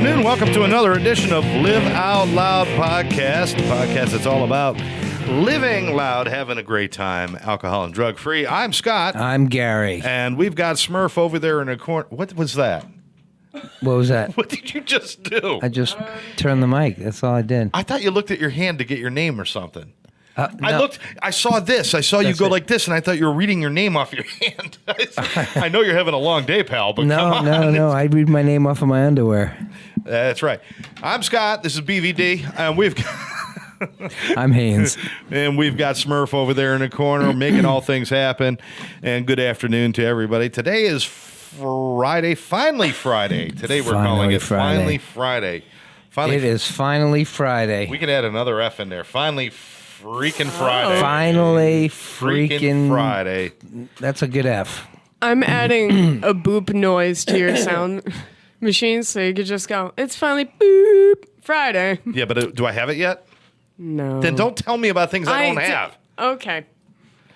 afternoon. Welcome to another edition of Live Out Loud podcast, the podcast that's all about living loud, having a great time, alcohol and drug free. I'm Scott. I'm Gary. And we've got Smurf over there in a corner. What was that? What was that? What did you just do? I just turned the mic. That's all I did. I thought you looked at your hand to get your name or something. No. I saw this. I saw you That's go it. like this, and I thought you were reading your name off your hand. I know you're having a long day, pal, but come on. No. I read my name off of my underwear. That's right. I'm Scott. This is BVD. And we've got... I'm Haynes. And we've got Smurf over there in the corner making all things happen. And good afternoon to everybody. Today is Friday. Finally Friday. Today we're calling it Finally Friday. It is finally Friday. We could add another F in there. Finally freaking Friday. Finally freaking Friday. That's a good F. I'm adding a boop noise to your sound machine so you could just go, it's finally boop Friday. Yeah, but do I have it yet? No. Then don't tell me about things I don't have. Okay.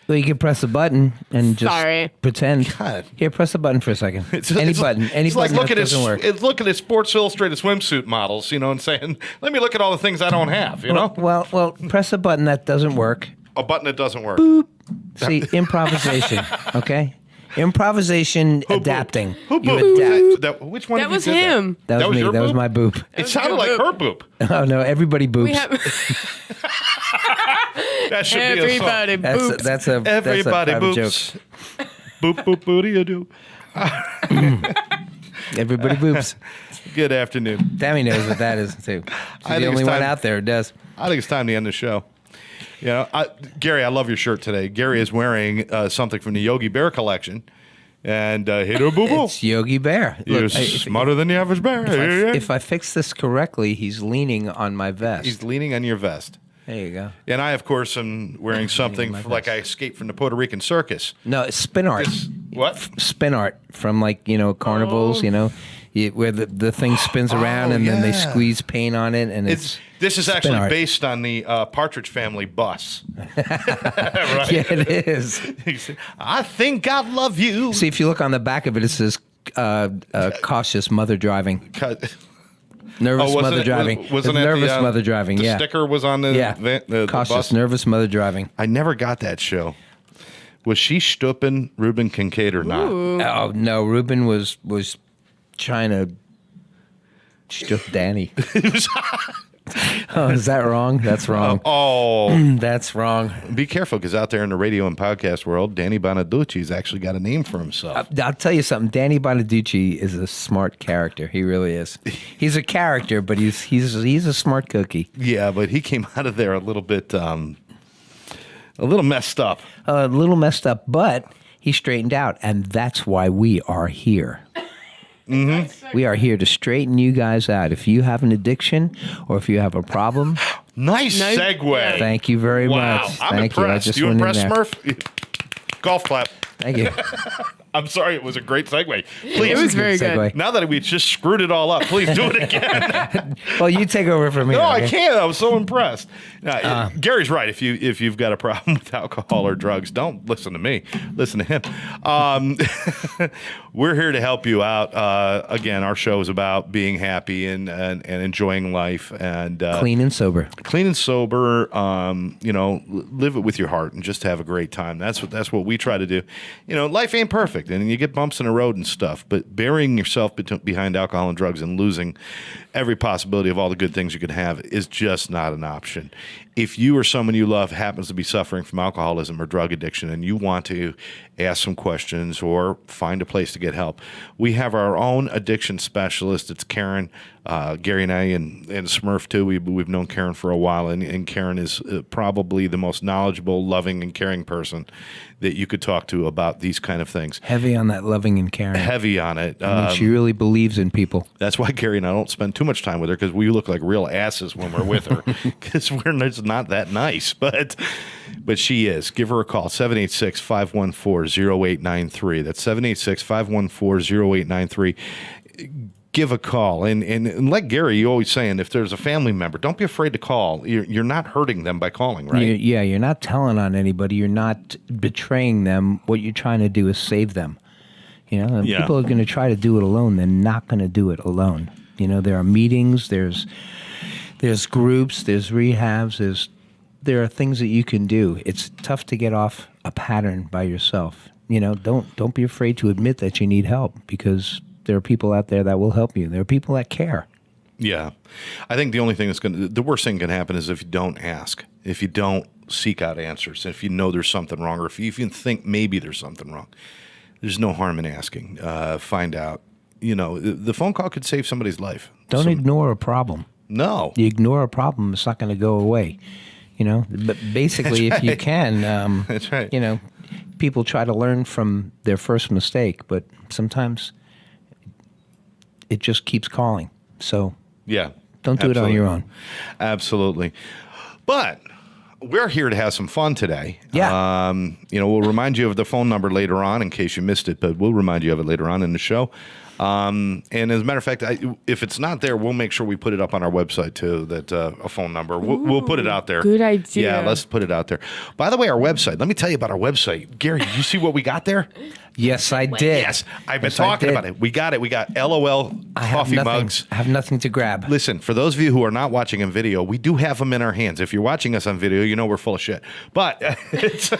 Well, you can press a button and just Sorry. pretend. God. Here, press the button for a second. Any button. Any It's like button that doesn't work. It's looking at Sports Illustrated swimsuit models, and saying, "Let me look at all the things I don't have." Well, press a button that doesn't work. A button that doesn't work. See, improvisation, okay? Improvisation, adapting. Who You booped? adapt. Which one? That of you was did him. That was me. your That was boop? my boop. It sounded like boop. her boop. Oh, no, everybody boops. We have That should be a song. everybody boops. That's a Everybody private boops. joke. Boop boop booty do. Everybody boops. Good afternoon. Tammy knows what that is too. She's I think the only it's one time- out there who does. I think it's time to end the show. Gary, I love your shirt today. Gary is wearing something from the Yogi Bear collection, and hit her boo boo. It's Yogi Bear. You're Look, smarter than the average bear. if I fix this correctly, he's leaning on my vest. He's leaning on your vest. There you go. And I, of course, am wearing something my like I escaped from the Puerto Rican circus. No, it's spin art. What? Spin art from carnivals. Where the thing spins around and then they yeah. squeeze paint on it, and it's This is spin actually art. based on the Partridge Family bus. Right? Yeah, it is. I think I love you. See, if you look on the back of it, it says cautious mother driving. Nervous wasn't mother it- driving. wasn't that nervous the, mother driving. The Yeah. sticker was on the, the cautious, bus. nervous mother driving. I never got that show. Was she Stuppen Ruben Kincaid or not? Oh no, Ruben was trying to stuff Danny. Oh, is that wrong? That's wrong. That's wrong. Be careful, because out there in the radio and podcast world, Danny Bonaducci's actually got a name for himself. I'll tell you something. Danny Bonaducci is a smart character. He really is. He's a character, but he's a smart cookie. Yeah, but he came out of there a little bit, a little messed up. A little messed up, but he straightened out, and that's why we are here. Mm-hmm. We are here to straighten you guys out. If you have an addiction or if you have a problem, Nice segue. thank you very Wow, much. I'm Thank you. I impressed. just You went in impressed, there. Smurf? Golf clap. Thank you. I'm sorry, it was a great segue. It Please, was very Segue. good. now that we just screwed it all up, please do it again. Well, you take over from here. No, I okay? can't. I was so impressed. Gary's right. If you've got a problem with alcohol or drugs, don't listen to me. Listen to him. We're here to help you out. Again, our show is about being happy and enjoying life and Clean and sober. clean and sober. Live it with your heart and just have a great time. That's what we try to do. Life ain't perfect, and you get bumps in the road and stuff. But burying yourself behind alcohol and drugs and losing every possibility of all the good things you could have is just not an option. If you or someone you love happens to be suffering from alcoholism or drug addiction and you want to ask some questions or find a place to get help, we have our own addiction specialist. It's Karen. Gary and I and Smurf too. We've known Karen for a while, and Karen is probably the most knowledgeable, loving, and caring person that you could talk to about these kind of things. Heavy on that loving and caring. Heavy on it. I mean, she really believes in people. That's why Gary and I don't spend too much time with her, because we look like real asses when we're with her, because we're just not that nice. But she is. Give her a call, 786-514-0893. That's 786-514-0893. Give a call. And like Gary, you always saying, if there's a family member, don't be afraid to call. You're not hurting them by calling, right? You're not telling on anybody. You're not betraying them. What you're trying to do is save them. And people are going to try to do it alone. They're not going to do it alone. You know, there are meetings, there's groups, there's rehabs, there are things that you can do. It's tough to get off a pattern by yourself. You know, don't be afraid to admit that you need help, because there are people out there that will help you. There are people that care. Yeah. I think the only thing the worst thing can happen is if you don't ask, if you don't seek out answers, if you know there's something wrong, or if you even think maybe there's something wrong. There's no harm in asking. Find out. You know, the phone call could save somebody's life. Don't ignore a problem. No. You ignore a problem, it's not going to go away. You know, but basically, if you can, That's right. You know, people try to learn from their first mistake, but sometimes it just keeps calling. So Yeah. don't do it on your own. Absolutely. But we're here to have some fun today. Yeah. You know, we'll remind you of the phone number later on in case you missed it, but we'll remind you of it later on in the show. And as a matter of fact, if it's not there, we'll make sure we put it up on our website too, that a phone number. We'll put it out there. Good idea. Yeah, let's put it out there. By the way, our website, let me tell you about our website. Gary, did you see what we got there? Yes, I did. Yes, I've been Yes, I talking did. about it. We got it. We got LOL I have coffee nothing, mugs. I have nothing to grab. Listen, for those of you who are not watching in video, we do have them in our hands. If you're watching us on video, you know we're full of shit. But it's,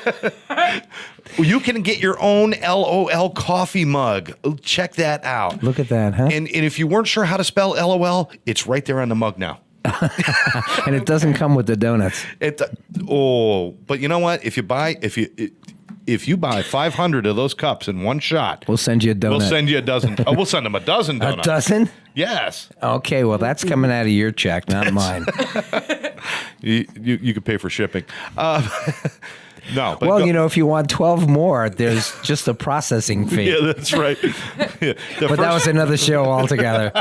you can get your own LOL coffee mug. Check that out. Look at that, huh? And if you weren't sure how to spell LOL, it's right there on the mug now. And it doesn't come with the donuts. But you know what? If you buy 500 of those cups in one shot, We'll send you a donut. we'll send you a dozen. We'll send them a dozen a donuts. dozen? Yes. Okay, well, that's coming out of your check, not mine. You could pay for shipping. No. But Well, go- you know, if you want 12 more, there's just a processing fee. Yeah, that's right. Yeah. But that was another show altogether.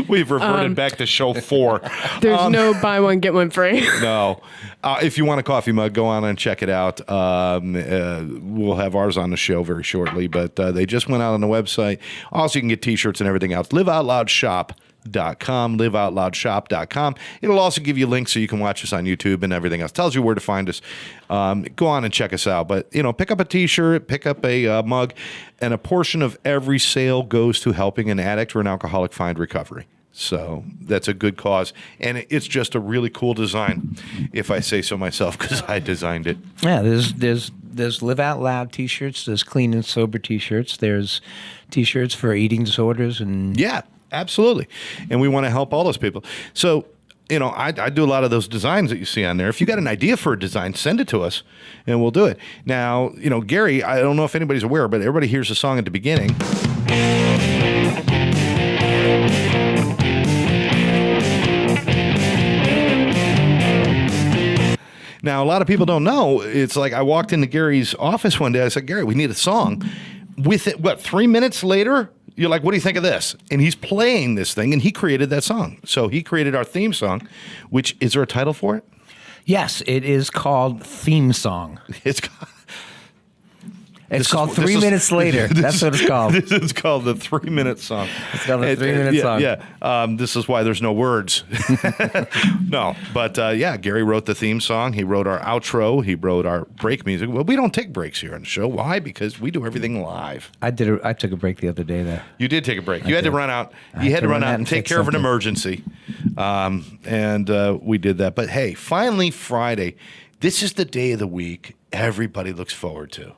We've reverted back to show 4. There's no buy one, get one free. No. If you want a coffee mug, go on and check it out. We'll have ours on the show very shortly, but they just went out on the website. Also, you can get T-shirts and everything else. liveoutloudshop.com. It'll also give you links so you can watch us on YouTube and everything else. Tells you where to find us. Go on and check us out. But, you know, pick up a T-shirt, pick up a mug, and a portion of every sale goes to helping an addict or an alcoholic find recovery. So that's a good cause. And it's just a really cool design, if I say so myself, because I designed it. Yeah, there's Live Out Loud T-shirts. There's Clean and Sober T-shirts. There's T-shirts for eating disorders and Yeah, absolutely. And we want to help all those people. So, you know, I do a lot of those designs that you see on there. If you got an idea for a design, send it to us and we'll do it. Now, you know, Gary, I don't know if anybody's aware, but everybody hears the song at the beginning. Now, a lot of people don't know. It's like I walked into Gary's office one day. I said, Gary, we need a song. With it, 3 minutes later, you're like, what do you think of this? And he's playing this thing, and he created that song. So he created our theme song, which, is there a title for it? yes, it is called Theme Song. It's It's called this 3 is- minutes later. That's what it's called. This is called the 3-minute song. It's called the 3-minute yeah, song. Yeah. This is why there's no words. No, but yeah, Gary wrote the theme song. He wrote our outro. He wrote our break music. Well, we don't take breaks here on the show. Why? Because we do everything live. I took a break the other day there. You did take a break. You had to did. run out. I You had had to run out and take fix care of an something. emergency. And we did that. But hey, finally Friday. This is the day of the week everybody looks forward to.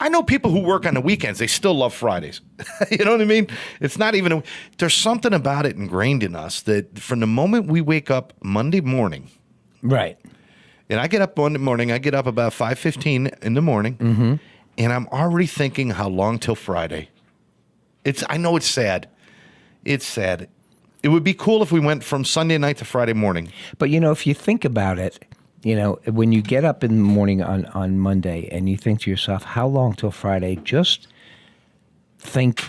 I know people who work on the weekends, they still love Fridays. You know what I mean? It's not even, there's something about it ingrained in us that from the moment we wake up Monday morning, Right. and I get up Monday morning, I get up about 5:15 in the morning, and I'm already thinking how long till Friday. I know it's sad. It's sad. It would be cool if we went from Sunday night to Friday morning. But, you know, if you think about it, you know, when you get up in the morning on Monday and you think to yourself, how long till Friday? Just think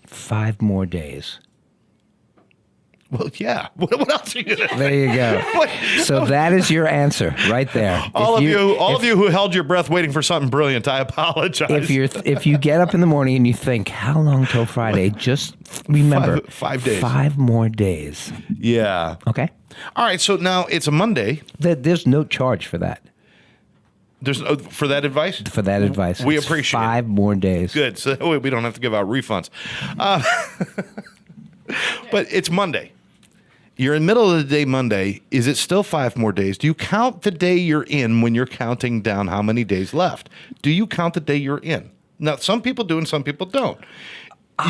5 more days. Well, yeah. What else are you going to There you go. What? So that is your answer right there. All If of you who held your breath waiting for something brilliant, I apologize. If you get up in the morning and you think, how long till Friday? Just remember, 5 days. 5 more days. Yeah. Okay. All right. So now it's a Monday. There's no charge for that. There's for that advice. For that advice, We It's appreciate it. 5 more days. Good. So that way we don't have to give out refunds. But it's Monday. You're in the middle of the day Monday. Is it still 5 more days? Do you count the day you're in when you're counting down how many days left? Do you count the day you're in? Now, some people do and some people don't.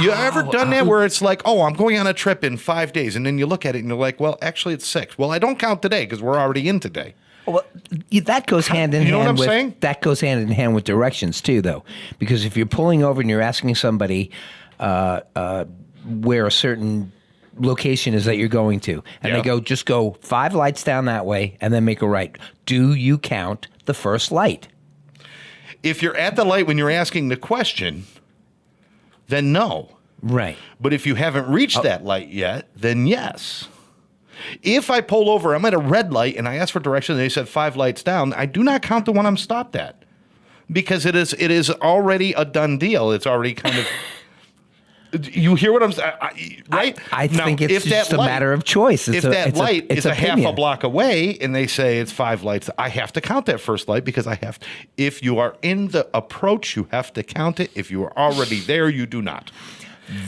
You ever done that where it's like, oh, I'm going on a trip in 5 days, and then you look at it and you're like, well, actually it's 6. Well, I don't count today because we're already in today. Well, that goes hand in hand. You know what I'm with, saying? That goes hand in hand with directions too, though, because if you're pulling over and you're asking somebody where a certain location is that you're going to, and they go, just go 5 lights down that way, and then make a right. Do you count the first light? If you're at the light when you're asking the question, then no. Right. But if you haven't reached that light yet, then yes. If I pull over, I'm at a red light, and I ask for directions, and they said 5 lights down, I do not count the one I'm stopped at because it is already a done deal. It's already kind of. You hear what I'm saying, right? I think it's just a matter of choice. If that light is a half a opinion. block away and they say it's 5 lights, I have to count that first light because I have. If you are in the approach, you have to count it. If you are already there, you do not.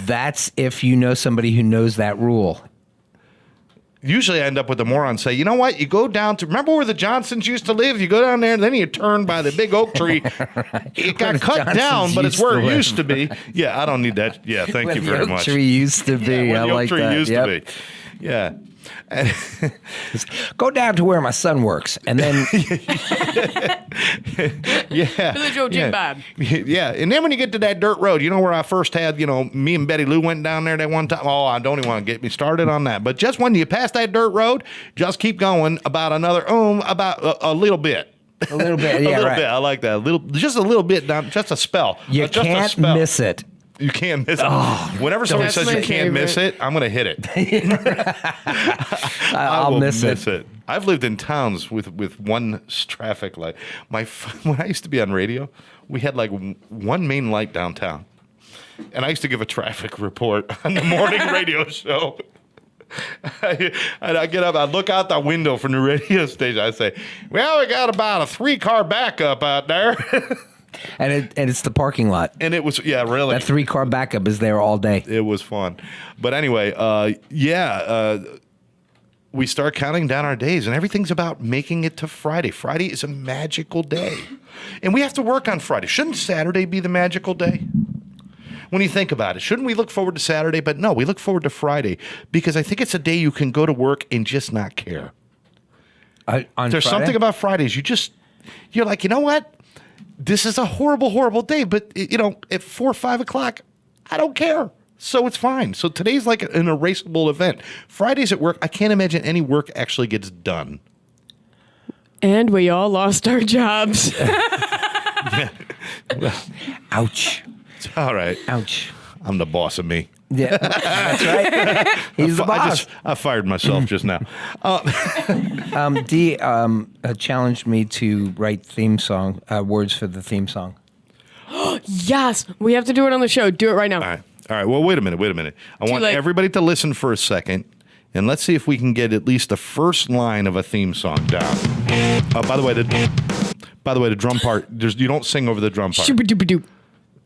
That's if you know somebody who knows that rule. Usually I end up with the moron say, you know what? You go down to, remember where the Johnsons used to live? You go down there and then you turn by the big oak tree. It got cut Johnsons down, but it's where it used to used to be. Yeah, I don't need that. Yeah, thank you very Where the much. oak tree used to be. Where I the oak like tree that. used Yep. to be. Yeah. And Go down to where my son works, and then yeah. Billy Joe Jig Bob. Yeah. And then when you get to that dirt road, you know where I first had, me and Betty Lou went down there that one time? Oh, I don't even want to get me started on that. But just when you pass that dirt road, just keep going about about a little bit. a little bit. Yeah, a little right. bit. I like that. Just a little bit down, just a spell. You Just a can't spell. miss it. You can't miss it. Whenever somebody That's says my you can't miss it, I'm going to hit it. I'll will miss it. I've lived in towns with one traffic light. When I used to be on radio, we had like one main light downtown. And I used to give a traffic report on the morning radio show. And I get up, I look out the window from the radio station. I say, well, we got about a 3-car backup out there. And it's the parking lot. And it was, yeah, really. That 3-car backup is there all day. It was fun. But anyway, we start counting down our days, and everything's about making it to Friday. Friday is a magical day. And we have to work on Friday. Shouldn't Saturday be the magical day? When you think about it, shouldn't we look forward to Saturday? But no, we look forward to Friday because I think it's a day you can go to work and just not care. On There's Friday? something about Fridays. You're like, you know what? This is a horrible, horrible day, but at 4 or 5 o'clock, I don't care. So it's fine. So today's like an erasable event. Fridays at work, I can't imagine any work actually gets done. And we all lost our jobs. Ouch. It's all right. Ouch. I'm the boss of me. Yeah, that's right. He's the boss. I fired myself just now. Dee challenged me to write theme song words for the theme song. Yes, we have to do it on the show. Do it right now. All right. Well, wait a minute. I want late. everybody to listen for a second, and let's see if we can get at least the first line of a theme song down. By the way, the drum part. You don't sing over the drum part. Shooba-dooba-doo.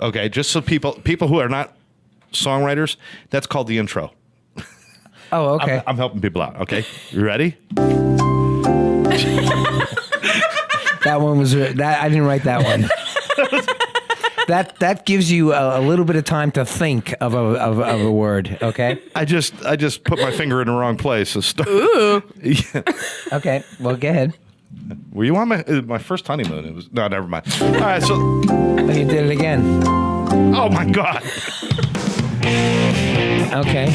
Okay, just so people who are not songwriters, that's called the intro. Oh, okay. I'm helping people out. Okay, you ready? That one was that I didn't write that one. That gives you a little bit of time to think of a word. Okay. I just put my finger in the wrong place. So Ooh. Yeah. Okay. Well, go ahead. Were you on my first honeymoon? It was no, never mind. All right, so Oh, you did it again. oh my god. Okay.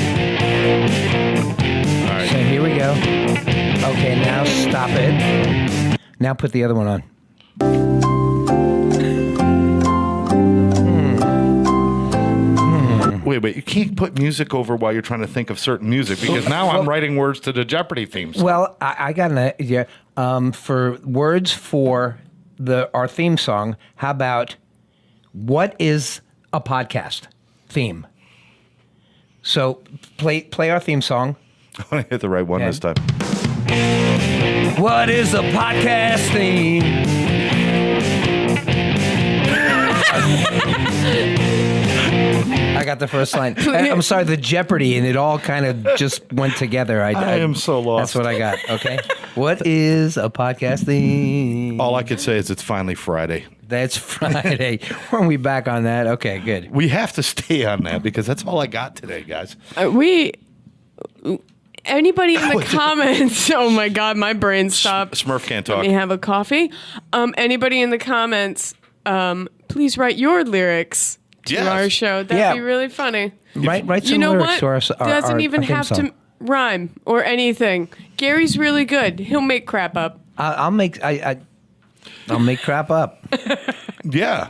All right. So here we go. Okay, now stop it. Now put the other one on. Wait. You can't put music over while you're trying to think of certain music because now I'm writing words to the Jeopardy themes. Well, I got an idea. For words for our theme song, how about what is a podcast theme? So play our theme song. I want to hit the right one Okay. this time. What is a podcast theme? I got the first line. I'm sorry, the Jeopardy, and it all kind of just went together. I am so lost. That's what I got. Okay. What is a podcast theme? All I could say is it's finally Friday. That's Friday. Weren't we back on that? Okay, good. We have to stay on that because that's all I got today, guys. Anybody in the comments? Oh my God, my brain stopped. Smurf can't Let talk. me have a coffee. Anybody in the comments? Please write your lyrics to Yes. our show. That'd Yeah. be really funny. Write some You know lyrics what? to our Doesn't even theme have song. to rhyme or anything. Gary's really good. He'll make crap up. I'll make crap up. Yeah.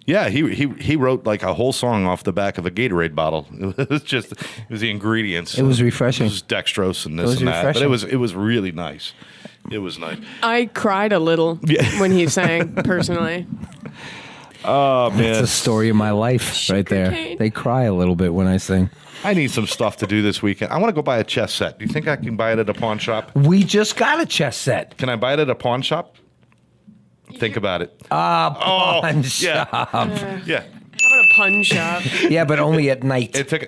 Yeah, he wrote like a whole song off the back of a Gatorade bottle. It was the ingredients. It was refreshing. It was dextrose and this was and that. But refreshing. it was really nice. It was nice. I cried a little when he sang, personally. Oh man. It's the story of my life right there. cane. They cry a little bit when I sing. I need some stuff to do this weekend. I want to go buy a chess set. Do you think I can buy it at a pawn shop? We just got a chess set. Can I buy it at a pawn shop? Think about it. Pawn yeah. shop. Yeah. How about a pun shop? Yeah, but only at night. It took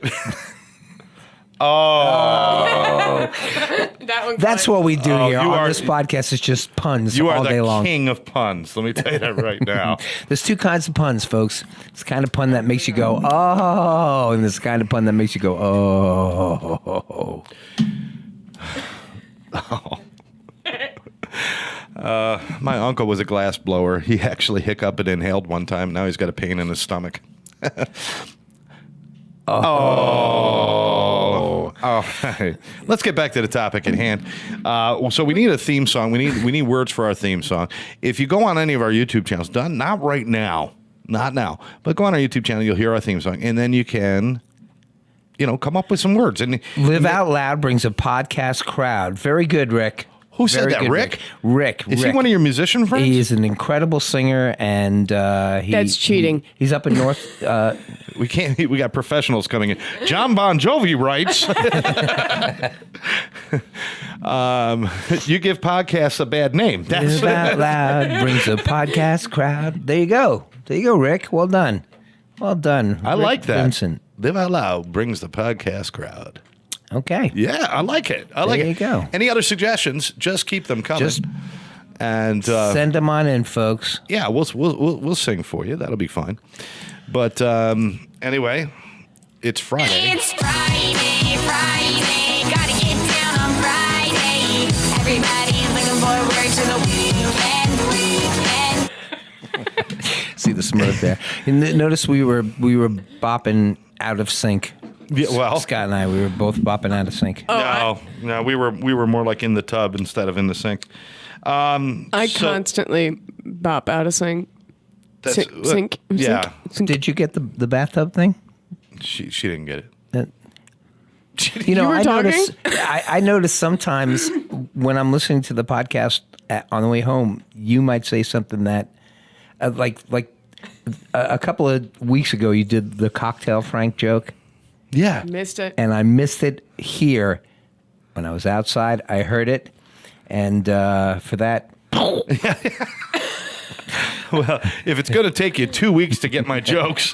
That one. That's what we do Oh, here you on are- this podcast. It's just puns You all are day the long. king of puns. Let me tell you that right now. There's two kinds of puns, folks. It's the kind of pun that makes you go, oh, and this kind of pun that makes you go, oh. My uncle was a glass blower. He actually hiccuped and inhaled one time. Now he's got a pain in his stomach. Oh. Let's get back to the topic at hand. So we need a theme song. We need words for our theme song. If you go on any of our YouTube channels, not right now, not now, but go on our YouTube channel, you'll hear our theme song, and then you can, come up with some words. And Live Out Loud brings a podcast crowd. Very good, Rick. Who said Very that, good, Rick? Rick. Is he one of your musician friends? He is an incredible singer, and That's cheating. He's up in North. We can't. We got professionals coming in. John Bon Jovi writes, "You give podcasts a bad name." That's Live Out Loud brings a podcast crowd. There you go. There you go, Rick. Well done. Well done. I Rick like that. Vincent. Live Out Loud brings the podcast crowd. Okay. Yeah, I like it. I like There it. you go. Any other suggestions? Just keep them coming. And Send them on in, folks. yeah, we'll sing for you. That'll be fine. But anyway, it's Friday. It's Friday, gotta get down on Friday. Everybody's looking forward to the weekend. See the Smurf there. And notice we were bopping out of sync. Yeah, well, Scott and I, we were both bopping out of sync. no, we were more like in the tub instead of in the sink. I So- constantly bop out of sync. That's- Sink. Yeah, Sink. Did you get the bathtub thing? she didn't get it. That- You know, You were I talking? notice. I notice sometimes when I'm listening to the podcast on the way home, you might say something that, like a couple of weeks ago, you did the cocktail Frank joke, Yeah, Missed it. and I missed it here when I was outside. I heard it, and for that, well, if it's going to take you 2 weeks to get my jokes,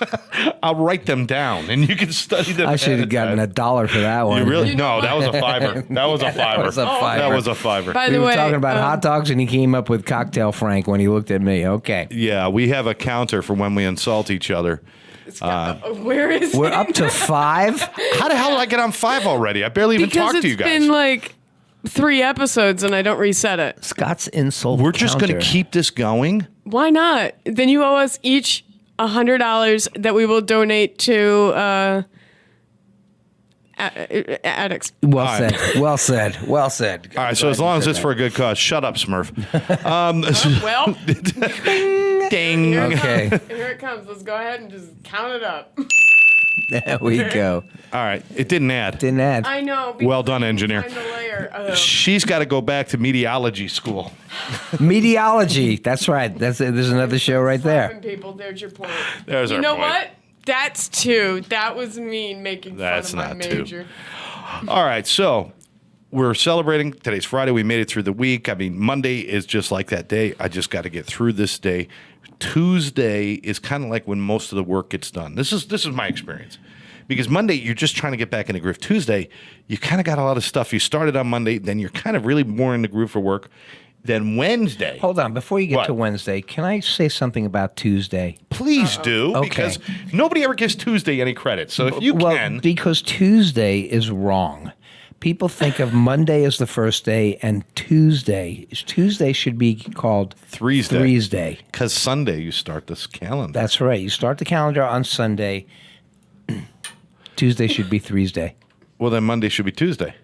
I'll write them down and you can study them. I should ahead have of gotten time. $1 for that one. You really? No, that was a fiver. That was a fiver. was a fiver. That was a fiver. By We the were way, talking about um, hot dogs, and he came up with cocktail Frank when he looked at me. Okay, Yeah, we have a counter for when we insult each other. Where is we're it? up to 5. How the hell did I get on 5 already? I barely even Because talked it's to you guys. been like 3 episodes and I don't reset it. Scott's insult. We're just going to counter. keep this going. Why not? Then you owe us each $100 that we will donate to addicts. Well All right. said. Well said. Well said. All right, so as long as it's for a good cause, shut up, Smurf. Well, Ding. here it Okay. comes. Here it comes. Let's go ahead and just count it up. There we go. All right, it didn't add. Didn't add. I know. Well done, engineer. Find the layer. She's got to go back to meteorology school. Meteorology. That's right. There's another show right there. Slapping people. There's your point. There's You our know point. what? That's 2. That was mean making That's fun of my not 2. major. All right, so we're celebrating. Today's Friday. We made it through the week. I mean, Monday is just like that day. I just got to get through this day. Tuesday is kind of like when most of the work gets done. This is my experience. because Monday you're just trying to get back in the groove. Tuesday, you kind of got a lot of stuff. You started on Monday, then you're kind of really more in the groove for work. Then Wednesday. Hold on, before you get What? to Wednesday, can I say something about Tuesday? Please do, Okay. because nobody ever gives Tuesday any credit. So if you Well, can, because Tuesday is wrong. People think of Monday as the first day, and Tuesday should be called Threesday. Threesday. because Sunday you start this calendar. That's right. You start the calendar on Sunday. Tuesday should be Threesday. Well, then Monday should be Tuesday,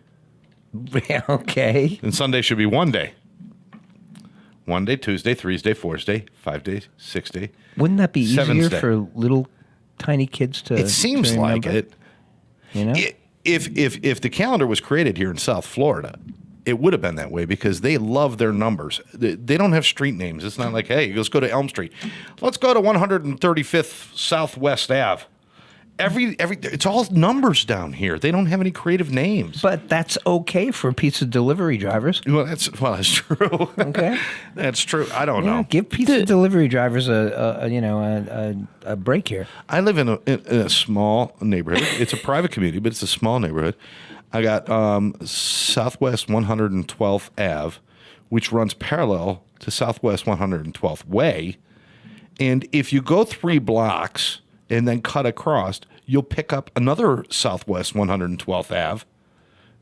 Okay. and Sunday should be one day. One day, Tuesday, Thursday, Fourthday, 5 days, 6 day. Wouldn't that be Seventh easier day. for little tiny kids to? It seems to like remember? it. You know. If the calendar was created here in South Florida, it would have been that way because they love their numbers. They don't have street names. It's not like, hey, let's go to Elm Street. Let's go to 135th Southwest Ave. It's all numbers down here. They don't have any creative names. But that's okay for pizza delivery drivers. That's true. Okay. That's true. I don't Yeah, know. give pizza delivery drivers a break here. I live in a small neighborhood. It's a private community, but it's a small neighborhood. I got Southwest 112th Ave, which runs parallel to Southwest 112th Way. And if you go 3 blocks and then cut across, you'll pick up another Southwest 112th Ave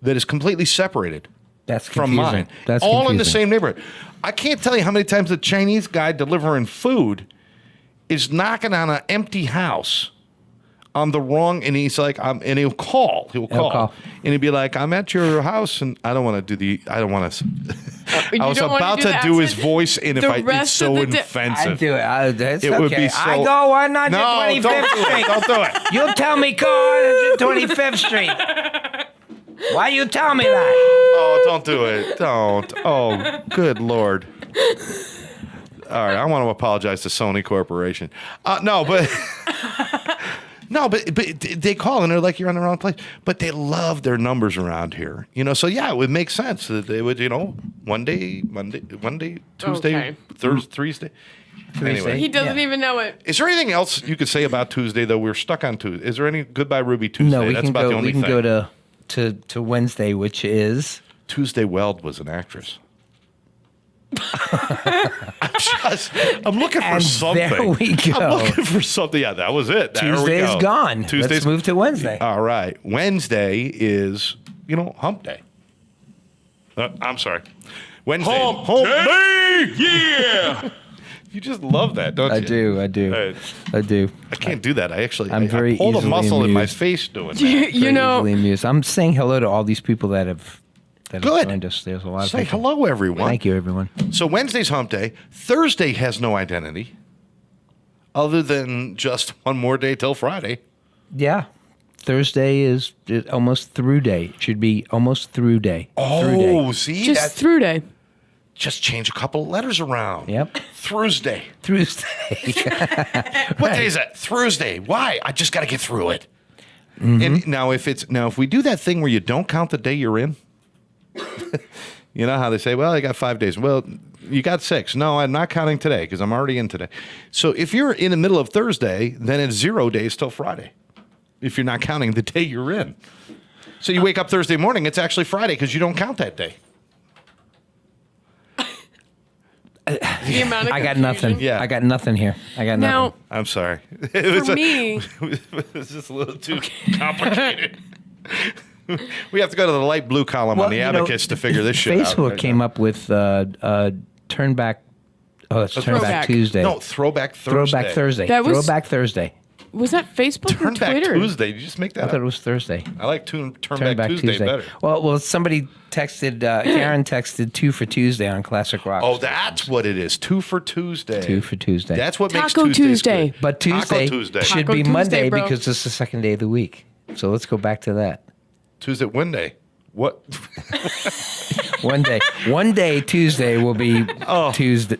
that is completely separated That's from confusing. mine. That's all in the confusing. same neighborhood. I can't tell you how many times the Chinese guy delivering food is knocking on an empty house on the wrong, and he's like, and he'll call. call. And he'd be like, I'm at your house, and I don't want to do I don't want to. You I was don't wanna about do to the do his accent? voice, and The it's rest so of the offensive. I'd do it. It's It okay. would be so. I go No, 125th don't do Street. it. Don't do it. You tell me go 125th Street. Why you tell me that? Oh, don't do it. Don't. Oh, good Lord. All right, I want to apologize to Sony Corporation. No, but they call and they're like, you're on the wrong place. But they love their numbers around here, So yeah, it would make sense that they would, Monday, Tuesday, Okay. Thursday. Anyway, He doesn't Yeah. even know it. is there anything else you could say about Tuesday though? We're stuck on Tuesday. Is there any Goodbye Ruby Tuesday? No, we That's can about go. the only We can thing. go to Wednesday, which is Tuesday Weld was an actress. I'm looking for And something. there we go. I'm looking for something. Yeah, that was it. There we Tuesday's go. gone. Tuesday's Let's move to Wednesday. All right. Wednesday is, hump day. I'm sorry. Wednesday. Hump day. Yeah. You just love that, don't you? I do. Uh, I do. I can't do that. I I'm very I pulled a easily muscle in my amused. face doing that. You Very know, easily amused. I'm saying hello to all these people that have Good. joined us. There's a lot Say of people. hello, everyone. Thank you, everyone. So Wednesday's hump day. Thursday has no identity other than just one more day till Friday. Yeah. Thursday is almost through day. It should be almost through day. Through day. Oh, see? just That's through day. just change a couple of letters around. Yep. Thursday. Thursday. What day is it? Thursday. Why? I just got to get through it. Mm-hmm. And now if we do that thing where you don't count the day you're in, you know how they say, well, I got 5 days. Well, you got 6. No, I'm not counting today because I'm already in today. So if you're in the middle of Thursday, then it's 0 days till Friday. If you're not counting the day you're in. So you wake up Thursday morning, it's actually Friday because you don't count that day. The amount of I got confusion. nothing. Yeah. I got nothing here. I got Now, nothing. I'm sorry. for me, It's just a little too complicated. We have to go to the light blue column on the Abacus to figure this shit out. Facebook right came now. up with turn back. Oh, it's turn back Throwback. Tuesday. No, Throwback Thursday. Throwback Thursday. That was- Throwback Thursday. was that Facebook or Turn back Twitter? Tuesday. Did you just make I that thought up? it was Thursday. I like turn back Tuesday better. Well, somebody texted. Karen texted 2 for Tuesday on Classic Rock. Oh, that's what it is. 2 for Tuesday. 2 for Tuesday. That's what makes Taco Tuesdays Tuesday. good. But Taco Tuesday Tuesday. should Taco be Tuesday, Monday bro. because it's the second day of the week. So let's go back to that. Tuesday, Wednesday. What? One day Tuesday will be Oh. Tuesday.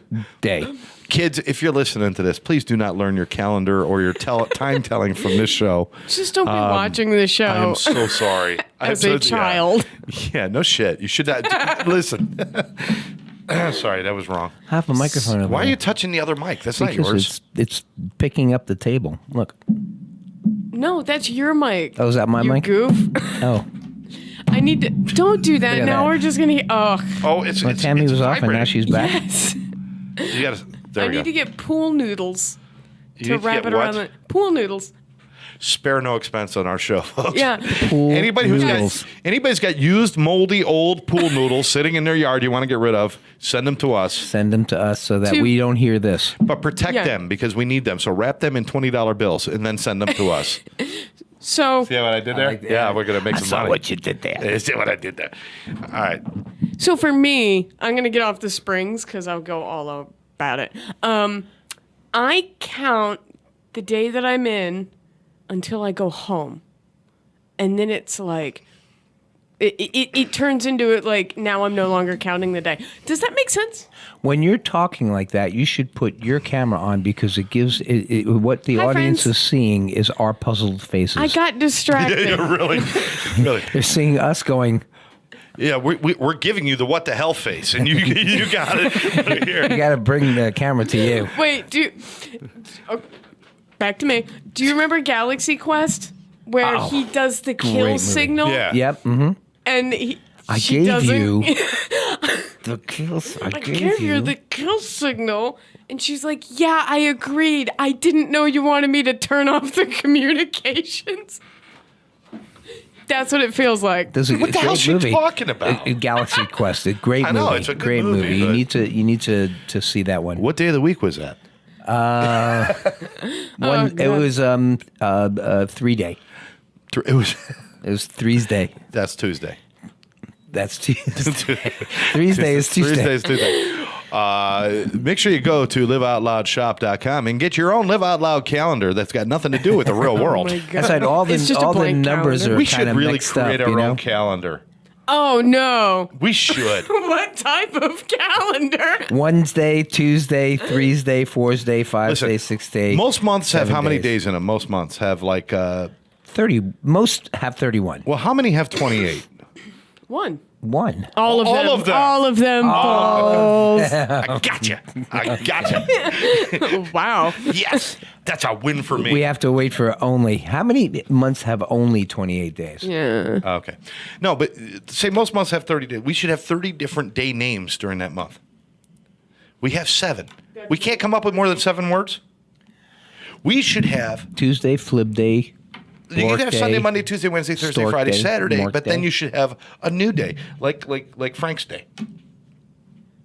Kids, if you're listening to this, please do not learn your calendar or your time telling from this show. Just don't be watching the show. I am so sorry. As I'm a child. Yeah, no shit. You should not listen. Sorry, that was wrong. I have a microphone over Why are there. you touching the other mic? That's not Because yours. it's picking up the table. Look. No, that's your mic. Oh, is that my you mic? goof. Oh, I need to. Don't do that. Look at Now that. we're just gonna. Oh, it's well, Tammy it's was off, and now vibrating. she's back. Yes. You gotta. There I we go. need to get pool noodles You to need to wrap get it around what? the pool noodles. Spare no expense on our show, folks. Yeah. Pool Anybody's noodles. got used, moldy, old pool noodles sitting in their yard you want to get rid of, send them to us. Send them to us so that To- we don't hear this. But protect Yeah. them because we need them. So wrap them in $20 bills and then send them to us. So See what I did there? like that. Yeah, we're gonna make I some saw money. what you did there. See what I did there? All right. So for me, I'm gonna get off the springs because I'll go all about it. I count the day that I'm in until I go home, and then it's like it turns into it like now I'm no longer counting the day. Does that make sense? When you're talking like that, you should put your camera on because it gives what the Hi, audience friends. is seeing is our puzzled faces. I got distracted. really, really. They're seeing us going. Yeah, we're giving you the what the hell face, and you got it right here. You got to bring the camera to you. Wait, back to me. Do you remember Galaxy Quest where Oh, he does the great kill movie. signal? Yeah. Yep. Mm-hmm. And I she gave doesn't- you the kills. I I gave gave you you the kill signal. And she's like, yeah, I agreed. I didn't know you wanted me to turn off the communications. That's what it feels like. This is a What the great hell's she movie. talking about? Galaxy Quest, a great I know, movie. it's a good great movie, You but- need to see that one. What day of the week was that? One. It God. was 3 day. It was. It was 3's day. That's Tuesday. That's Tuesday. 3's day is Tuesday. Tuesday is Tuesday. Make sure you go to liveoutloudshop.com and get your own Live Out Loud calendar that's got nothing to do with the real Oh world. my God. That's right. All It's just a the blank numbers calendar. are We kind should of really mixed create up. our You know? own calendar. Oh, no. We should. What type of calendar? Wednesday, Tuesday, 3's day, 4's day, 5's Listen, day, 6's day. Most months have 7 how many days in them? Most months have like, 30. Most have 31. well, how many have 28? One. One. All of All them. of them. All of them. I gotcha. I gotcha. Wow. Yes. That's a win for me. We have to wait for only. How many months have only 28 days? Yeah. Okay. No, but say most months have 30 days. We should have 30 different day names during that month. We have 7. We can't come up with more than 7 words. We should have. Can flib day. You can Work have day, Sunday, Monday, Tuesday, Wednesday, Thursday, stork Friday, day, Saturday, mork but then day. you should have a new day, like Frank's Day.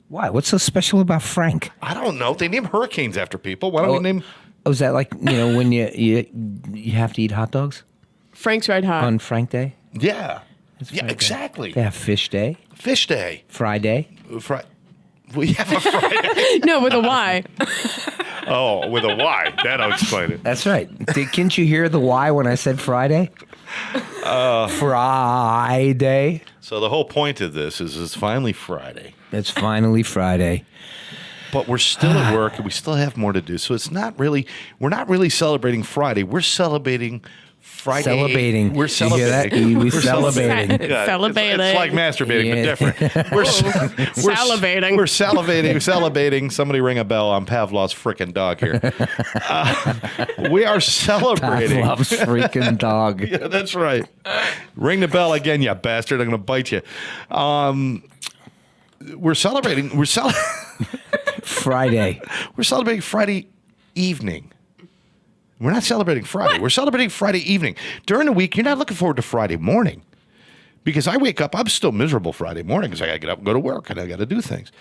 Why? What's so special about Frank? I don't know. They name hurricanes after people. Why don't we name? Oh, is that like, when you have to eat hot dogs Frank's Red Hot. on Frank Day? Yeah. It's Yeah, Frank Day. exactly. They have fish day, Fish Day. Friday. We have a Friday. No, with a Y. Oh, with a Y. That'll explain it. That's right. Didn't you hear the Y when I said Friday? Friday. So the whole point of this is it's finally Friday. It's finally Friday. But we're still at work and we still have more to do. So it's not really, we're not really celebrating Friday. We're celebrating Friday. Celebrating. We're You hear that? celebrating. We're We're celebrating. Yeah, Celebrating. It's like masturbating, Yeah. but different. We're Salivating. We're salivating. Somebody ring a bell. I'm Pavlov's frickin' dog here. We are celebrating. Pavlov's freaking dog. Yeah, that's right. Ring the bell again, you bastard. I'm going to bite you. We're celebrating. Friday. We're celebrating Friday evening. We're not celebrating Friday. We're celebrating Friday evening. During the week, you're not looking forward to Friday morning. Because I wake up, I'm still miserable Friday morning because I got to get up and go to work and I got to do things.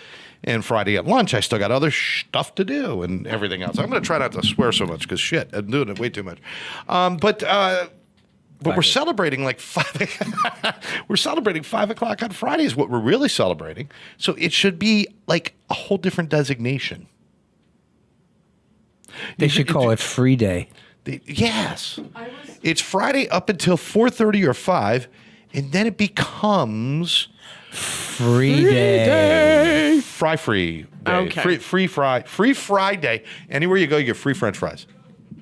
And Friday at lunch, I still got other stuff to do and everything else. I'm going to try not to swear so much because shit, I'm doing it way too much. But we're celebrating like 5. We're celebrating 5 o'clock on Friday is what we're really celebrating. So it should be like a whole different designation. They should call it Free Day. Yes. It's Friday up until 4:30 or 5, and then it becomes Free Day. free day. Okay. Free Friday. Anywhere you go, you get free French fries.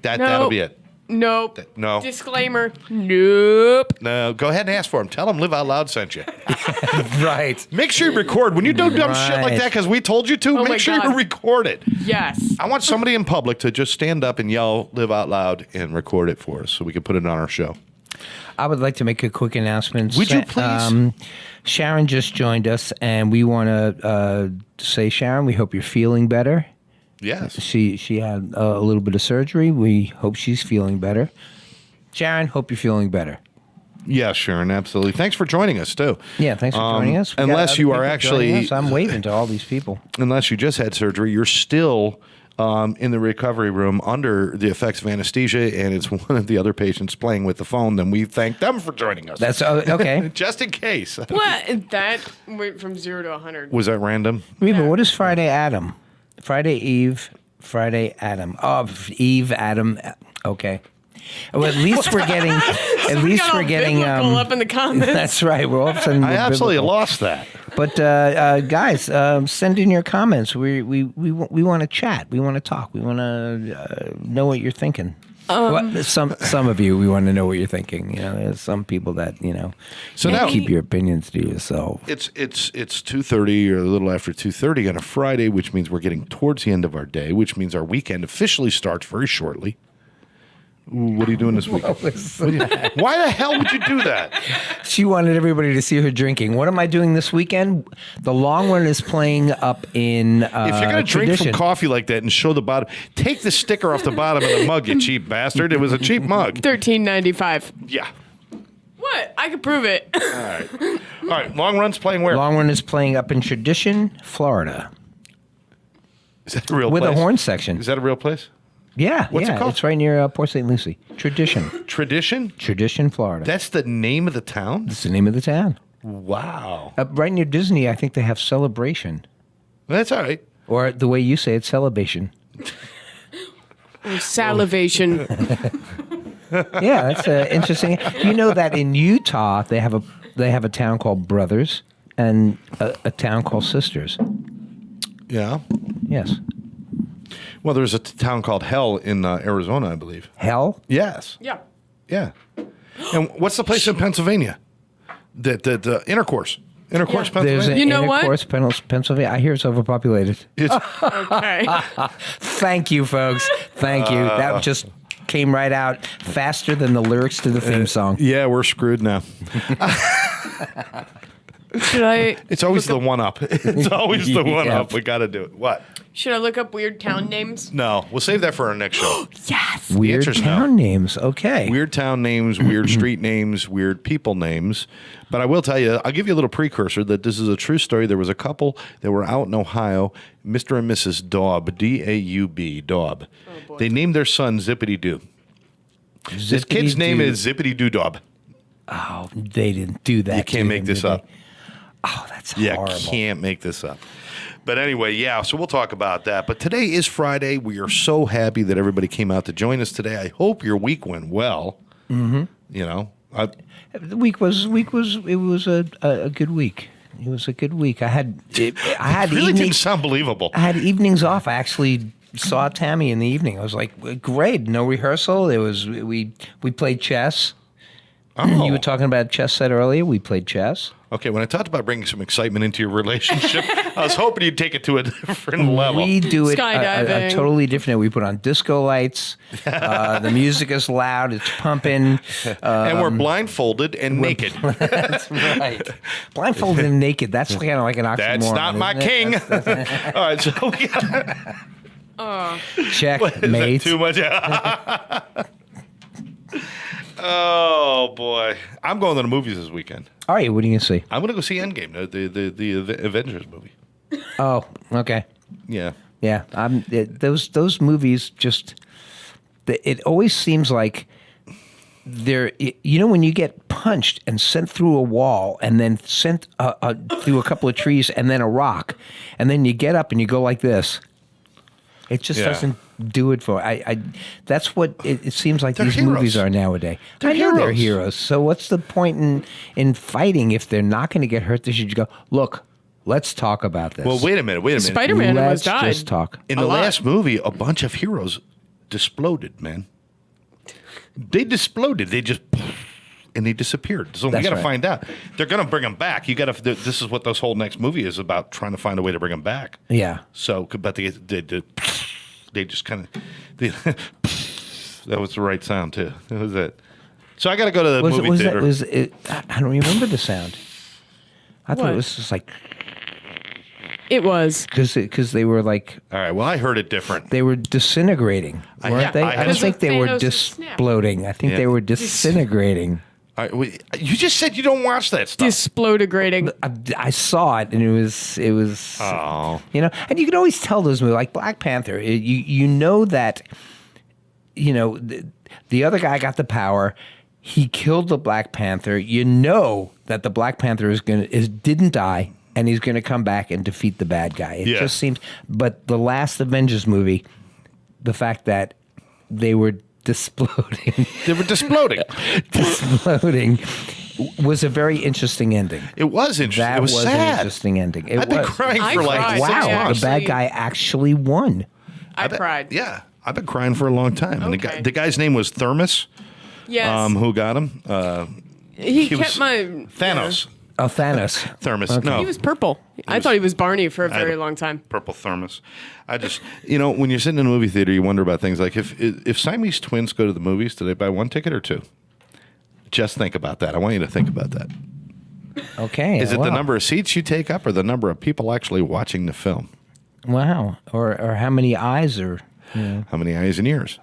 No. That'll be it. Nope. No. Disclaimer. Nope. No, go ahead and ask for them. Tell them Live Out Loud sent you. Right. Make sure you record. When you do dumb shit like Right. that because we told you to, Oh my make sure God. you record it. Yes. I want somebody in public to just stand up and yell Live Out Loud and record it for us so we can put it on our show. I would like to make a quick announcement. Would you please? Sharon just joined us, and we want to say, Sharon, we hope you're feeling better. Yes. She had a little bit of surgery. We hope she's feeling better. Sharon, hope you're feeling better. Yeah, Sharon, absolutely. Thanks for joining us, too. Yeah, thanks for joining us. We got Unless other you are people joining actually, us. I'm waving to all these people. unless you just had surgery, you're still in the recovery room under the effects of anesthesia, and it's one of the other patients playing with the phone. Then we thank them for joining us. That's okay. just in case. What? That went from 0 to 100. Was that random? Reba, what is Friday Adam? Friday Eve, Friday Adam. Oh, Eve, Adam. Okay. Well, at least we're getting. At We least got we're all getting. biblical up in the comments. That's right. We're all of a sudden. I we're absolutely biblical. lost that. But guys, send in your comments. We want to chat. We want to talk. We want to know what you're thinking. Some of you, we want to know what you're thinking. You know, there's some people that So you now- keep your opinions to yourself. It's 2:30 or a little after 2:30 on a Friday, which means we're getting towards the end of our day, which means our weekend officially starts very shortly. What are you doing this week? Why the hell would you do that? She wanted everybody to see her drinking. What am I doing this weekend? The long one is playing up in If you're going to drink Tradition. from coffee like that and show the bottom, take the sticker off the bottom of the mug, you cheap bastard. It was a cheap mug. $13.95. Yeah. What? I could prove it. All right. Long run's playing where? Long one is playing up in Tradition, Florida, Is that a real with place? a horn section. Is that a real place? Yeah, What's it yeah, called? it's right near Port St. Lucie. Tradition, Tradition? Tradition, Florida. That's the name of the town? That's the name of the town. Wow. Right near Disney, I think they have Celebration, That's all right. or the way you say it, Celebration. Salivation. Yeah, that's interesting. You know that in Utah they have a town called Brothers and a town called Sisters. Yeah. Yes, Well, there's a town called Hell in Arizona, I believe. Hell. Yes. Yeah. Yeah. And what's the place in Pennsylvania? The Intercourse. Intercourse, Yeah. There's Pennsylvania. an You know what? Intercourse, Pennsylvania. I hear it's overpopulated. Okay. Thank you, folks. Thank you. That just came right out faster than the lyrics to the theme song. Yeah, we're screwed now. Should I It's always the one up. It's always the one Yeah. up. We got to do it. What? should I look up weird town names? No, we'll save that for our next show. Yes. Weird answer's no. town names. Okay. Weird town names, weird street names, weird people names. But I will tell you, I'll give you a little precursor that this is a true story. There was a couple that were out in Ohio, Mr. and Mrs. Daub, D-A-U-B, Daub. boy. They named their son Zippity Doo. This kid's name is Zippity Doo Daub. Oh, they didn't do that. You can't to make him, this did they? up. Oh, that's Yeah, horrible. can't make this up. But anyway, yeah, so we'll talk about that. But today is Friday. We are so happy that everybody came out to join us today. I hope your week went well. Mm-hmm. You know, The week was a good week. It was a good week. I had it really didn't evenings. sound believable. I had evenings off. I actually saw Tammy in the evening. I was like, great. No rehearsal. It was we played chess. Oh. You were talking about chess set earlier. We played chess. Okay, when I talked about bringing some excitement into your relationship, I was hoping you'd take it to a different level. We do it a Skydiving. totally different. We put on disco lights. The music is loud. It's pumping. And we're blindfolded and naked. That's right. Blindfolded and naked. That's kind of like an oxymoron. That's not my isn't it? king. All right, so we got Checkmate. too much. Oh boy, I'm going to the movies this weekend. All right, what are you gonna see? I'm going to go see Endgame, the Avengers movie. Oh, okay. Yeah. Yeah, those movies just. It always seems like they're. You know, when you get punched and sent through a wall, and then sent through a couple of trees, and then a rock, and then you get up and you go like this. It just Yeah. doesn't do it for. I that's what it seems like They're these heroes. movies are nowadays. They're I know they're heroes. heroes. So what's the point in fighting if they're not going to get hurt? They should go. Look, let's talk about this. Well, wait a minute. Spider-Man Let's almost died. just talk. In A the lot. last movie, a bunch of heroes exploded, man. They exploded. They just and they disappeared. So we That's got to right. find out. They're going to bring them back. You got to. This is what this whole next movie is about: trying to find a way to bring them back. Yeah. So, but they just kind of that was the right sound too. That was it. So I got to go to the movie theater. I don't remember the sound. I thought What? it was just like It was. because they were like All right. Well, I heard it different. they were disintegrating, weren't yeah, they? I I don't had- think they were Thanos' snap. exploding. I think Yeah. they were disintegrating. All right, you just said you don't watch that stuff. Displodegrading. I saw it and it was Oh. you know, and you can always tell those movies like Black Panther. You know that the other guy got the power. He killed the Black Panther. You know that the Black Panther didn't die and he's gonna come back and defeat the bad guy. It Yeah. just seemed. But the last Avengers movie, the fact that they were exploding, They were exploding. exploding, was a very interesting ending. It was interesting. That It was an sad. interesting ending. It I've been was. crying I for like cried. 6 Wow. months. The bad Actually- guy actually won. I cried. Yeah, I've been crying for a long time. And Okay. the guy's name was Thermos. Yes. Who got him? he he kept was my Thanos. Oh, Thanos. Thermos. Okay. No, He was purple. I was- thought he was Barney for a had very a- long time. purple thermos. I just, when you're sitting in a movie theater, you wonder about things like if Siamese twins go to the movies, do they buy one ticket or two? Just think about that. I want you to think about that. Okay. Is it the wow. number of seats you take up or the number of people actually watching the film? Wow. Or how many eyes are? How many eyes and ears?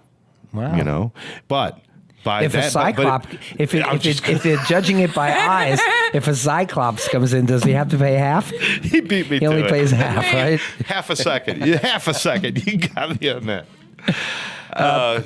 Wow. But by If that, a cyclops, I'm if they're judging it by eyes, if a cyclops comes in, does he have to pay half? he beat me He to only it. pays half, right? half a second. Yeah, half a second. You got me on that.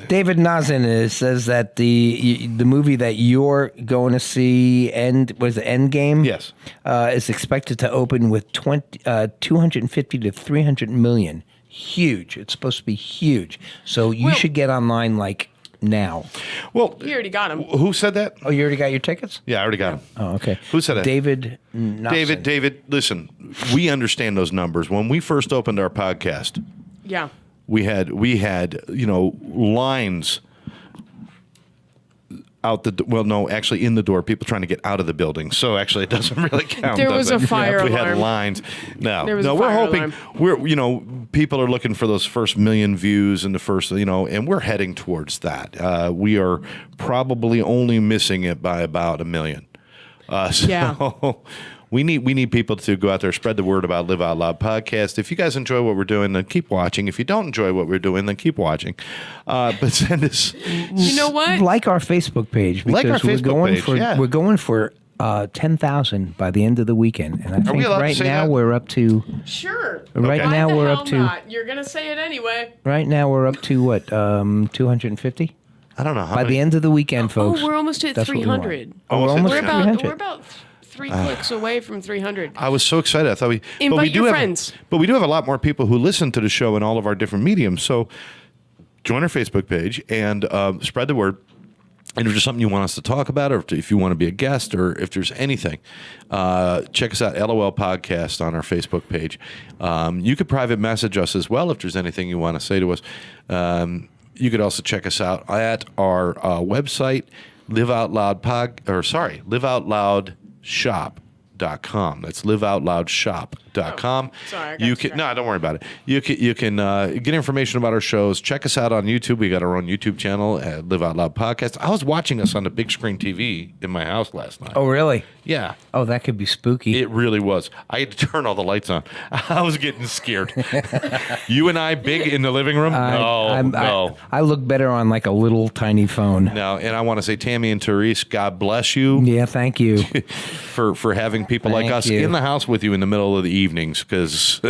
David Nazin says that the movie that you're going to see, Endgame? Yes. Is expected to open with 250 to 300 million. Huge. It's supposed to be huge. So you Well- should get online like now. Well, He already got him. who said that? Oh, you already got your tickets? Yeah, I already got him. Oh, okay. Who said it? David Nazin. David, listen, we understand those numbers. When we first opened our podcast, Yeah. we had lines out the actually in the door, people trying to get out of the building. So actually it doesn't really count. There was does a it? fire We had alarm. lines. No. There was a we're fire hoping people are looking for those first million views and the first, and we're heading towards that. We are probably only missing it by about 1 million. So Yeah. we need people to go out there, spread the word about Live Out Loud podcast. If you guys enjoy what we're doing, then keep watching. If you don't enjoy what we're doing, then keep watching. But send us. You know what? Like our Facebook page because Like our we're Facebook going page, for yeah. we're going for 10,000 by the end of the weekend, and I think we allowed to right say now that? we're up to Sure. right Okay. now Why the we're hell up to not? You're gonna say it anyway. right now we're up to what 250 I don't know how by many. the end of the weekend, folks. Oh, we're almost at That's what we want. 300. Oh, we're Almost almost at at We're 300. about 3 clicks away from 300. I was so excited. I thought we but we Invite do your have, friends. But we do have a lot more people who listen to the show in all of our different mediums. So join our Facebook page and spread the word. And if there's something you want us to talk about, or if you want to be a guest, or if there's anything, check us out, LOL Podcast, on our Facebook page. You could private message us as well if there's anything you want to say to us. You could also check us out at our website, liveoutloudshop.com. That's liveoutloudshop.com. sorry, I got You distracted. can no, don't worry about it. You can get information about our shows. Check us out on YouTube. We got our own YouTube channel at Live Out Loud Podcast. I was watching us on the big screen TV in my house last night. Oh, really? Yeah, Oh, that could be spooky. it really was. I had to turn all the lights on. I was getting scared. You and I big in the living room? No. I look better on like a little tiny phone. No, and I want to say, Tammy and Therese, God bless you Yeah, thank you. for having people like Thank us you. in the house with you in the middle of the evenings, because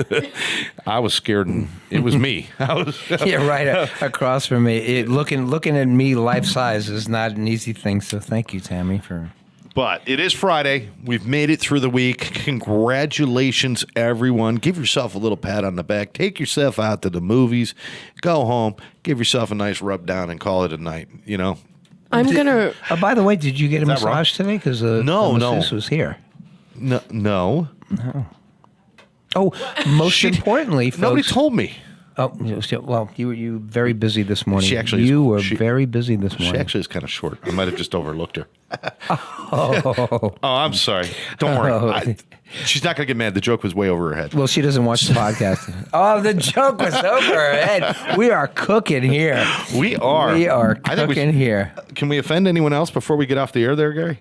I was scared and it was me. I was. Yeah, right across from me. Looking at me life size is not an easy thing. So thank you, Tammy, for. But it is Friday. We've made it through the week. Congratulations, everyone. Give yourself a little pat on the back. Take yourself out to the movies. Go home. Give yourself a nice rub down and call it a night. I'm gonna. By the way, did you get a that wrong? massage today? Because No. the masseuse was here. No. Oh, most importantly, folks. Nobody told me. Oh, well, you were very busy this morning. She actually is- you were she- very busy this She morning. actually is kind of short. I might have just overlooked her. Oh. Oh, I'm sorry. Don't worry. Oh. She's not going to get mad. The joke was way over her head. Well, she doesn't watch the podcast. Oh, the joke was over her head. We are cooking here. We are. We are I think cooking here. Can we offend anyone else before we get off the air there, Gary?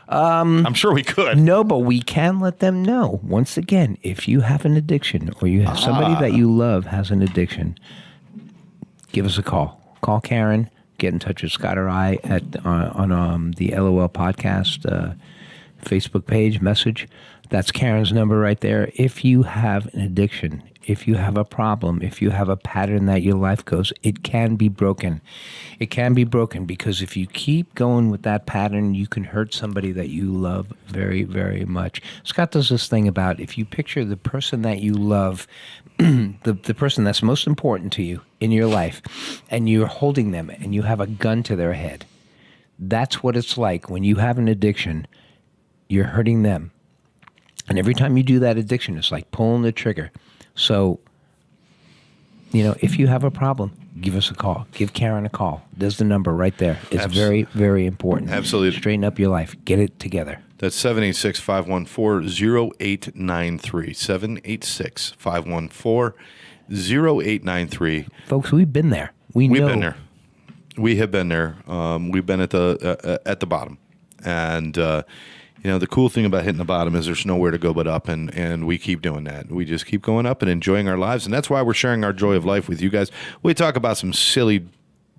I'm sure we could. No, but we can let them know. Once again, if you have an addiction or you have somebody that you love has an addiction, give us a call. Call Karen. Get in touch with Scott or I on the LOL podcast Facebook page message. That's Karen's number right there. If you have an addiction, if you have a problem, if you have a pattern that your life goes, it can be broken. It can be broken because if you keep going with that pattern, you can hurt somebody that you love very, very much. Scott does this thing about if you picture the person that you love, the person that's most important to you in your life, and you're holding them and you have a gun to their head. That's what it's like when you have an addiction. You're hurting them. And every time you do that addiction, it's like pulling the trigger. So, if you have a problem, give us a call. Give Karen a call. There's the number right there. It's very, very important. Absolutely. Straighten up your life. Get it together. That's 786-514-0893. 786-514-0893. Folks, we've been there. We've know. been there. We have been there. We've been at the bottom. And, the cool thing about hitting the bottom is there's nowhere to go but up, and we keep doing that. We just keep going up and enjoying our lives, and that's why we're sharing our joy of life with you guys. We talk about some silly,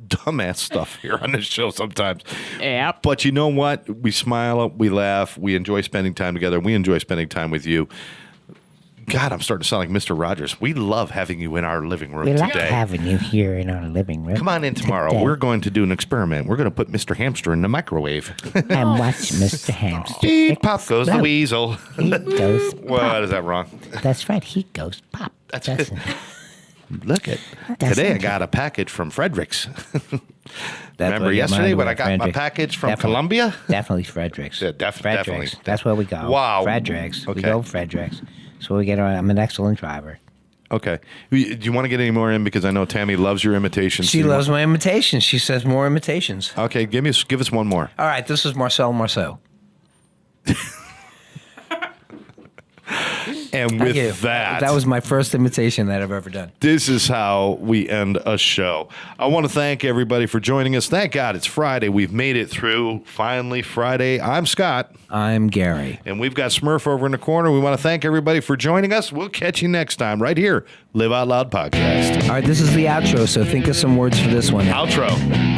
dumbass stuff here on this show sometimes. Yep. But you know what? We smile, we laugh, we enjoy spending time together. We enjoy spending time with you. God, I'm starting to sound like Mr. Rogers. We love having you in our living room We today. like having you here in our living room. Come on in tomorrow. today. We're going to do an experiment. We're going to put Mr. Hamster in the microwave. And watch Mr. Hamster. Beep, pop goes the explode. weasel. He goes What pop. is that wrong? That's right. He goes pop. That's That's Look at That's today. I it. got a package from Fredericks. That's Remember what you yesterday mind when with I got my Fredericks. package from Definitely. Columbia? Definitely Fredericks. Yeah, definitely. Fredericks. That's where we go. Wow. Fredericks. Okay. We go Fredericks. So we get on. I'm an excellent driver. Okay. Do you want to get any more in? Because I know Tammy loves your imitations. She loves my imitations. She says more imitations. Okay, give us one more. All right, this is Marcel Marceau. And Thank you. with that, That was my first imitation that I've ever done. this is how we end a show. I want to thank everybody for joining us. Thank God it's Friday. We've made it through. Finally, Friday. I'm Scott. I'm Gary. And we've got Smurf over in the corner. We want to thank everybody for joining us. We'll catch you next time right here, Live Out Loud Podcast. All right, this is the outro, so think of some words for this one. Outro.